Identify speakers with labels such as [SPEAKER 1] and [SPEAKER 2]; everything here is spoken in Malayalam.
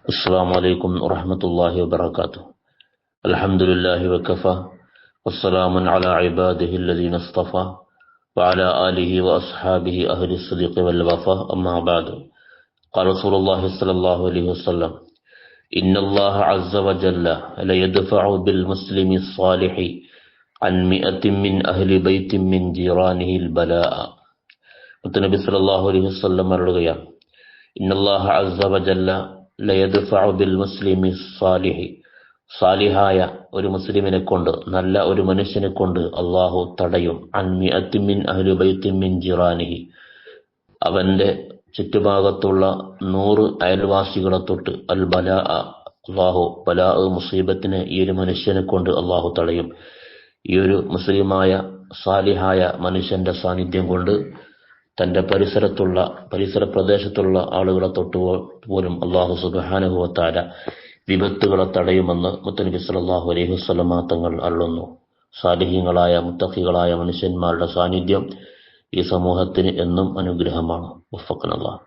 [SPEAKER 1] السلام عليكم ورحمة الله وبركاته. الحمد لله وكفى والسلام على عباده الذين اصطفى وعلى آله وأصحابه أهل الصدق والوفاء. أما بعد، قال رسول الله صلى الله عليه وسلم: إن الله عز وجل ليدفع بالمسلم الصالح عن 100 من أهل بيت من جيرانه البلاء. മുത്തനബി സല്ലല്ലാഹു അലൈഹി വസല്ലം പറയുകയാണ്, ഇന്നല്ലാഹ അസ്സ വജല്ല ലയദ്ഫഉ ബിൽ മുസ്ലിമി സ്വാലിഹി, സാലിഹായ ഒരു മുസ്ലിമിനെ കൊണ്ട്, നല്ല ഒരു മനുഷ്യനെ കൊണ്ട് അള്ളാഹു തടയും. അൻ 100 മിൻ അഹ്ലി ബൈത്തിൻ മിൻ ജിറാനിഹി, അവന്റെ ചുറ്റുഭാഗത്തുള്ള 100 അയൽവാസികളെ തൊട്ട് അൽ ബലാ, അള്ളാഹു ബലാ മുസീബത്തിനെ ഈ ഒരു മനുഷ്യനെ കൊണ്ട് അള്ളാഹു തടയും. ഈ ഒരു മുസ്ലിമായ സാലിഹായ മനുഷ്യന്റെ സാന്നിധ്യം കൊണ്ട് തന്റെ പരിസര പ്രദേശത്തുള്ള ആളുകളെ തൊട്ട് പോലും അള്ളാഹു സുബ്ഹാനഹു വ തആല വിപത്തുകളെ തടയുമെന്ന് മുത്തനബി സല്ലല്ലാഹു അലൈഹി വസല്ലം തങ്ങൾ അരുളുന്നു. സാലിഹീങ്ങളായ മുത്തഖികളായ മനുഷ്യന്മാരുടെ സാന്നിധ്യം ഈ സമൂഹത്തിന് എന്നും അനുഗ്രഹമാണ്. വഫഖനല്ലാഹ്.